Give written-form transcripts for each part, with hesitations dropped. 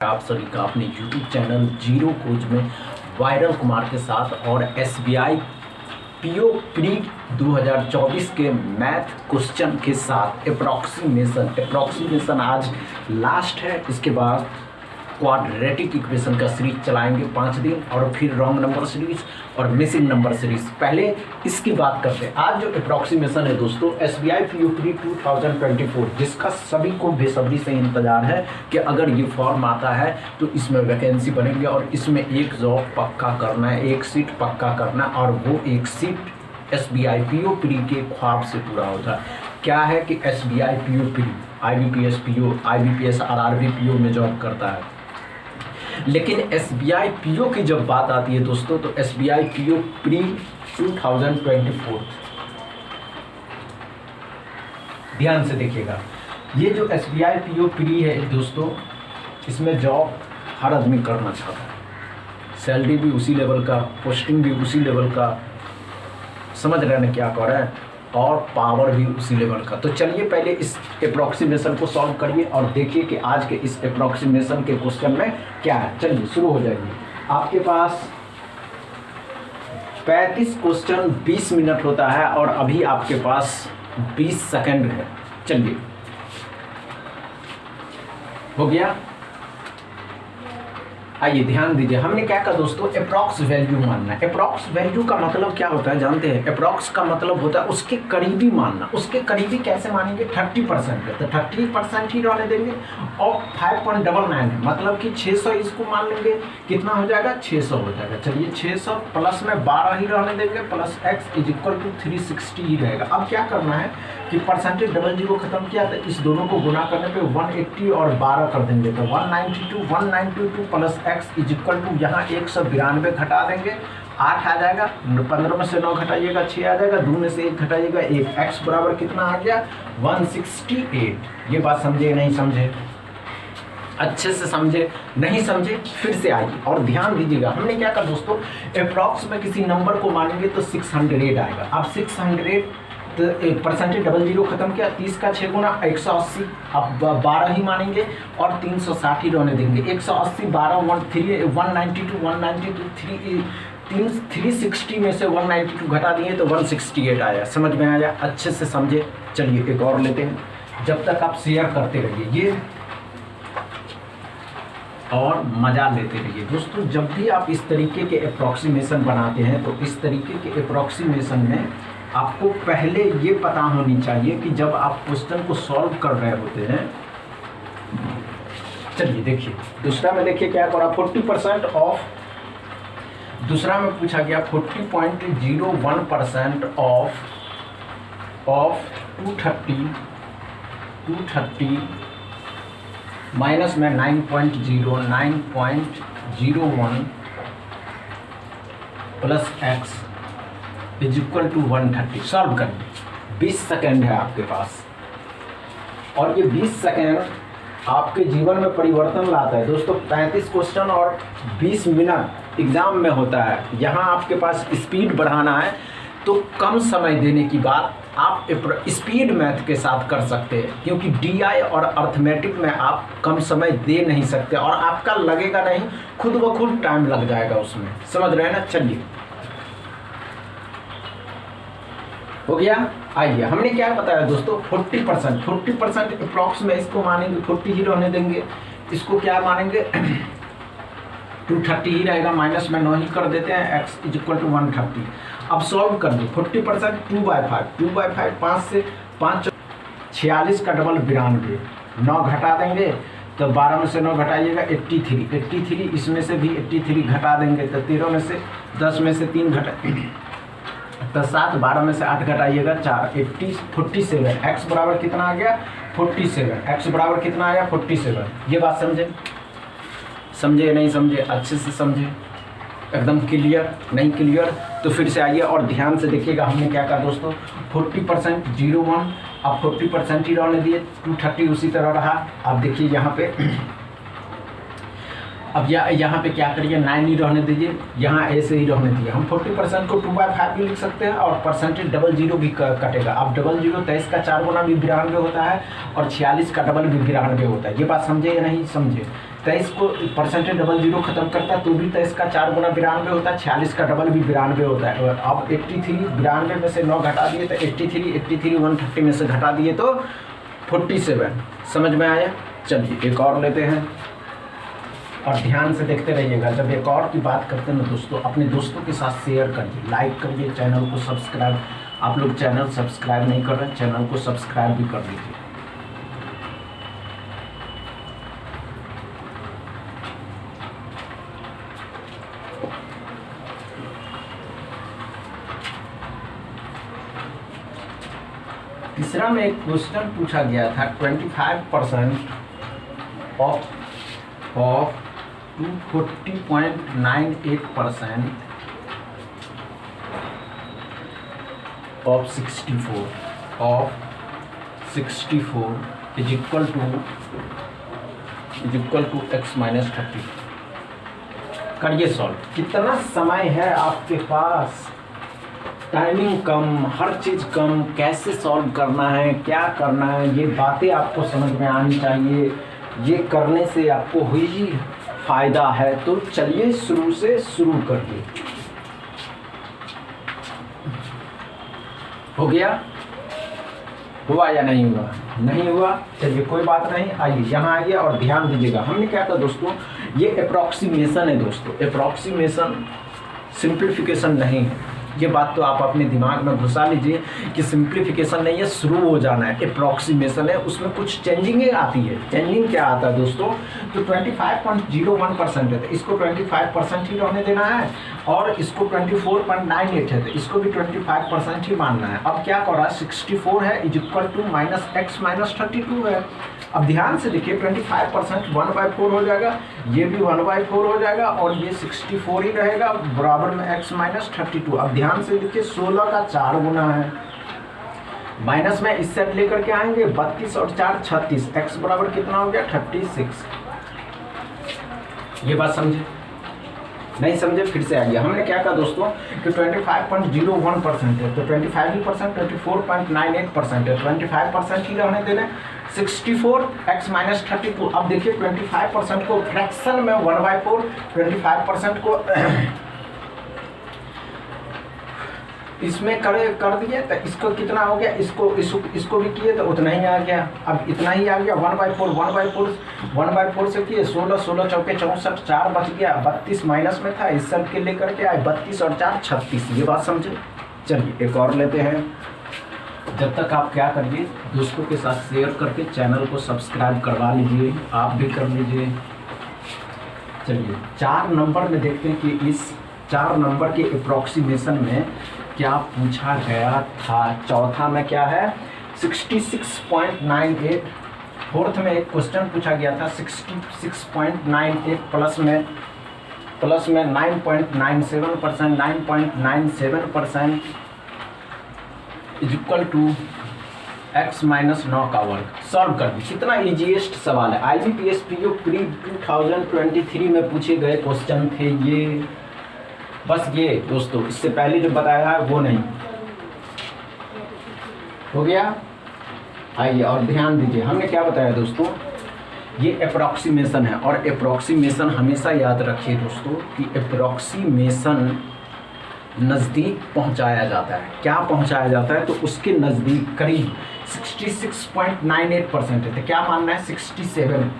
आप सभी का अपने YouTube चैनल जीरो खोज में वायरल कुमार के साथ और SBI PO प्री 2024 के मैथ क्वेश्चन के साथ अप्रॉक्सीमेशन आज लास्ट है। इसके बाद क्वाड्रेटिक इक्वेशन का सीरीज चलाएंगे 5 दिन और फिर रॉन्ग नंबर सीरीज और मिसिंग नंबर सीरीज। पहले इसकी बात करते हैं। आज जो अप्रॉक्सीमेशन है दोस्तों SBI PO प्री 2024, जिसका सभी को बेसब्री से इंतजार है कि अगर ये फॉर्म आता है तो इसमें वैकेंसी बनेगी और इसमें एक जॉब पक्का करना है, एक सीट पक्का करना है और वो एक सीट SBI PO प्री के ख्वाब से पूरा होता है। क्या है कि SBI PO pre IBPS PO IBPS RRB PO में जॉब करता है, लेकिन SBI PO की जब बात आती है दोस्तों तो SBI PO प्री 2024, ध्यान से देखिएगा। ये जो SBI PO प्री है दोस्तों, इसमें जॉब हर आदमी करना चाहता है, सैलरी भी उसी लेवल का, पोस्टिंग भी उसी लेवल का, समझ रहे हैं क्या कह रहे हैं, और पावर भी उसी लेवल का। तो चलिए पहले इस अप्रॉक्सीमेशन को सॉल्व करिए और देखिए कि आज के इस अप्रॉक्सीमेशन के क्वेश्चन में क्या है। चलिए शुरू हो जाइए। आपके पास 35 क्वेश्चन 20 मिनट होता है और अभी आपके पास 20 सेकंड है। चलिए, हो गया। आइए ध्यान दीजिए, हमने क्या कहा दोस्तों, अप्रॉक्स वैल्यू मानना है। अप्रॉक्स वैल्यू का मतलब क्या होता है जानते हैं? अप्रॉक्स का मतलब होता है उसके करीबी मानना। उसके करीबी कैसे मानेंगे? 30% है तो 30% ही रहने देंगे और 5.99 है, मतलब कि 600 इसको मान लेंगे। कितना हो जाएगा? 600 हो जाएगा। चलिए 600 प्लस में 12 ही रहने देंगे, plus x is equal to 360 ही रहेगा। अब क्या करना है कि परसेंटेज डबल जीरो खत्म किया तो इस दोनों को गुना करने पे 180 और 12 कर देंगे तो 192 plus x is equal to यहाँ 192 घटा देंगे, 8 आ जाएगा। 15 में से 9 घटाइएगा 6 आ जाएगा, 2 में से 1 घटाइएगा 1। x बराबर कितना आ गया? 168। ये बात समझे नहीं समझे? अच्छे से समझे नहीं समझे फिर से आइए और ध्यान दीजिएगा। हमने क्या कहा दोस्तों, अप्रॉक्स में किसी नंबर को मानेंगे तो 600 आएगा। अब 600 तो परसेंटेज डबल जीरो खत्म किया, 30 का 6 गुना 180। अब 12 ही मानेंगे और 360 ही रहने देंगे। 180 12 192 360 में से 192 घटा दिए तो 168 आया। समझ में आया? अच्छे से समझे। चलिए एक और लेते हैं, जब तक आप शेयर करते रहिए ये और मज़ा लेते रहिए दोस्तों। जब भी आप इस तरीके के अप्रॉक्सीमेशन बनाते हैं तो इस तरीके के अप्रॉक्सीमेशन में आपको पहले ये पता होनी चाहिए कि जब आप क्वेश्चन को सॉल्व कर रहे होते हैं। चलिए देखिए, दूसरा में देखिए क्या करा, 40% ऑफ। दूसरा में पूछा गया 40.01% ऑफ 230 माइनस में 9.01 plus x is equal to 130। Solve करेंगे। 20 सेकेंड है आपके पास और ये 20 सेकेंड आपके जीवन में परिवर्तन लाता है दोस्तों। 35 क्वेश्चन और 20 मिनट एग्जाम में होता है। यहाँ आपके पास स्पीड बढ़ाना है तो कम समय देने की बात आप स्पीड मैथ के साथ कर सकते हैं, क्योंकि DI और अर्थमेटिक में आप कम समय दे नहीं सकते और आपका लगेगा नहीं, खुद ब खुद टाइम लग जाएगा उसमें। समझ रहे हैं ना? चलिए हो गया। आइए, हमने क्या बताया दोस्तों, 40% अप्रॉक्स में इसको मानेंगे 40 ही रहने देंगे। इसको क्या मानेंगे 230 ही रहेगा, माइनस में 9 ही कर देते हैं, x इज इक्वल टू 130। अब सॉल्व कर दो। 40% 2/5 5 से 5 46 का डबल 92, 9 घटा देंगे तो 12 में से 9 घटाइएगा 83, इसमें से भी 83 घटा देंगे तो 13 में से 10 में से 3 घटा तो 7, 12 में से 8 घटाइएगा 4, 47। x बराबर कितना आ गया? 47। x बराबर कितना आया? 47। ये बात समझे नहीं समझे? अच्छे से समझे, एकदम क्लियर नहीं क्लियर तो फिर से आइए और ध्यान से देखिएगा। हमने क्या कहा दोस्तों, 40% 01, अब 40% ही रहने दिए, 230 उसी तरह रहा। अब देखिए यहाँ पे, अब यहाँ पे क्या करिए, 9 ही रहने दीजिए, यहाँ ऐसे ही रहने दीजिए। हम 40% को 2/5 भी लिख सकते हैं और परसेंटेज डबल जीरो भी कटेगा। अब डबल जीरो 23 का 4 गुना भी 92 होता है और 46 का डबल भी 92 होता है। ये बात समझे या नहीं समझे? 23 को परसेंटेज डबल जीरो खत्म करता है तो भी 23 का 4 गुना 92 होता है, 46 का डबल भी 92 होता है। अब 83 92 में से 9 घटा दिए तो 83 130 में से घटा दिए तो 47। समझ में आया? चलिए एक और लेते हैं और ध्यान से देखते रहिएगा। जब एक और की बात करते हैं ना दोस्तों, अपने दोस्तों के साथ शेयर करिए, लाइक करिए, चैनल को सब्सक्राइब। आप लोग चैनल सब्सक्राइब नहीं कर रहे, चैनल को सब्सक्राइब भी कर लीजिए। तीसरा में एक क्वेश्चन पूछा गया था 25% of 240.98% of 64 is equal to x minus 30। करिए सॉल्व। कितना समय है आपके पास, टाइमिंग कम, हर चीज़ कम, कैसे सॉल्व करना है, क्या करना है, ये बातें आपको समझ में आनी चाहिए। ये करने से आपको ही फायदा है। तो चलिए शुरू से शुरू करिए। हो गया? हुआ या नहीं हुआ? नहीं हुआ, चलिए कोई बात नहीं। आइए यहाँ आइए और ध्यान दीजिएगा। हमने क्या कहा दोस्तों, ये अप्रॉक्सीमेशन है दोस्तों, अप्रॉक्सीमेशन सिंप्लीफिकेशन नहीं है। ये बात तो आप अपने दिमाग में घुसा लीजिए कि सिंप्लीफिकेशन नहीं है, शुरू हो जाना है। अप्रॉक्सीमेशन है, उसमें कुछ चेंजिंग आती है। चेंजिंग क्या आता है दोस्तों, तो 25.01% है तो इसको 25% ही रहने देना है, और इसको 24.98 है तो इसको भी 25% ही मानना है। अब क्या कर रहा है, 64 है इज इक्वल टू -x - 32 है। अब ध्यान से देखिए, 25% 1/4 हो जाएगा, ये भी 1/4 हो जाएगा, और ये 64 ही रहेगा बराबर में x - 32। अब ध्यान से देखिए, 16 का 4 गुना है, माइनस में इस सेट लेकर के आएंगे 32 और 4 36, x बराबर कितना हो गया 36। ये बात समझे? नहीं समझे फिर से आइए। हमने क्या कहा दोस्तों कि 25.01% है तो 25% 24.98% है, 25% ही रहने देना। 64 x - 32। अब देखिए 25% को फ्रैक्शन में 1/4, 25% को इसमें कर दिए तो इसको कितना हो गया, इसको भी किए तो उतना ही आ गया। अब इतना ही आ गया 1/4 से किए 16 16 चौके 64, 4 बच गया, 32 माइनस में था, इस सब के लेकर के आए 32 और 4 36। ये बात समझे? चलिए एक और लेते हैं। जब तक आप क्या करिए, दोस्तों के साथ शेयर करके चैनल को सब्सक्राइब करवा लीजिए, आप भी कर लीजिए। चलिए 4 नंबर में देखते हैं कि इस 4 नंबर के अप्रॉक्सीमेशन में क्या पूछा गया था। चौथा में क्या है 66.98। फोर्थ में एक क्वेश्चन पूछा गया था 66.98 प्लस में 9.97%, 9.97% इज इक्वल टू x - 9 का वर्ग। सॉल्व कर दी। कितना इजीएस्ट सवाल है, IBPS PO प्री 2023 में पूछे गए क्वेश्चन थे ये। बस ये दोस्तों, इससे पहले जो बताया है वो नहीं। हो गया? आइए और ध्यान दीजिए, हमने क्या बताया दोस्तों, ये अप्रॉक्सीमेशन है, और अप्रॉक्सीमेशन हमेशा याद रखिए दोस्तों कि अप्रॉक्सीमेशन नज़दीक पहुंचाया जाता है। क्या पहुंचाया जाता है, तो उसके नज़दीक करीब 66.98% है तो क्या मानना है 67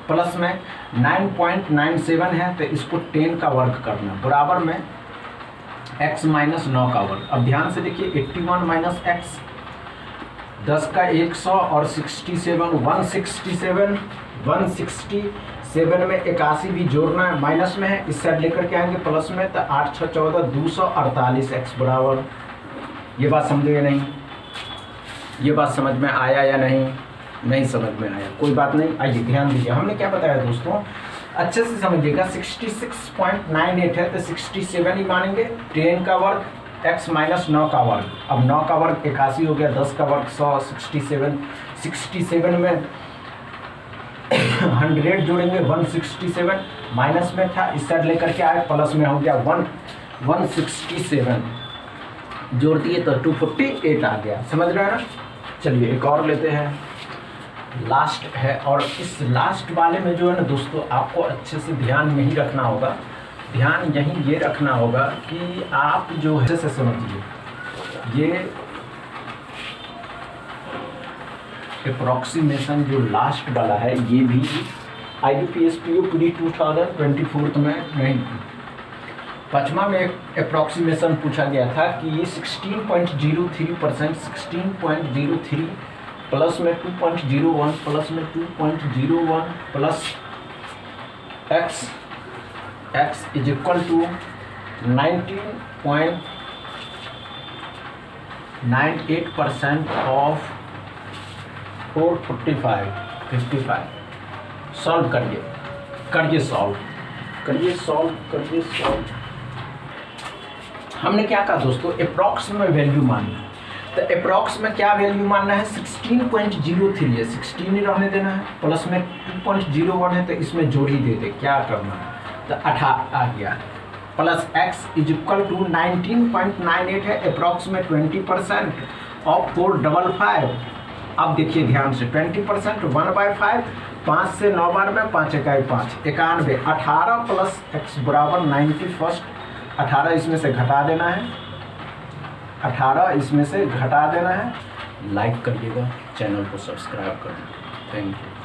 प्लस में 9.97 है तो इसको 10 का वर्ग करना बराबर में x - 9 का वर्ग। अब ध्यान से देखिए 81 - x 10 का 100 और 67 167 में 81 भी जोड़ना है, माइनस में है, इस साइड लेकर के आएंगे प्लस में तो 8 6 14 248 x बराबर। ये बात समझे या नहीं? ये बात समझ में आया या नहीं? नहीं समझ में आया, कोई बात नहीं। आइए ध्यान दीजिए, हमने क्या बताया दोस्तों, अच्छे से समझिएगा। 66.98 है तो 67 ही मानेंगे, 10 का वर्ग x - 9 का वर्ग। अब 9 का वर्ग 81 हो गया, 10 का वर्ग 100, 67 में 100 जोड़ेंगे 167, माइनस में था, इस साइड लेकर के आए प्लस में हो गया 167 जोड़ दिए तो 248 आ गया। समझ रहे हैं ना? चलिए एक और लेते हैं। लास्ट है। और इस लास्ट वाले में जो है ना दोस्तों, आपको अच्छे से ध्यान यही रखना होगा, ध्यान यही ये रखना होगा कि आप जो है से समझिए, ये अप्रॉक्सीमेशन जो लास्ट वाला है ये भी IBPS PO पूरी 2024 में नहीं। पचमा में एक अप्रॉक्सीमेशन पूछा गया था कि ये 16.03%, 16.03 प्लस में 2.01 प्लस में 2.01 plus x is equal to 19.98% of 445 solve करिए सॉल्व। हमने क्या कहा दोस्तों, अप्रॉक्स में वैल्यू मानना है। तो अप्रॉक्स में क्या वैल्यू मानना है, 16.03 है, 16 ही रहने देना है, प्लस में 2.01 है तो इसमें जोड़ी दे दे, क्या करना है, तो 18 आ गया, plus x is equal to 19.98 है, अप्रॉक्स में 20% ऑफ 455। अब देखिए ध्यान से, 20% 1/5, 5 से 9 बार में 5 इकाई 5, 91, 18 प्लस x बराबर 91, 18 इसमें से घटा देना है, 18 इसमें से घटा देना है। लाइक करिएगा, चैनल को सब्सक्राइब कर दीजिए। Thank you.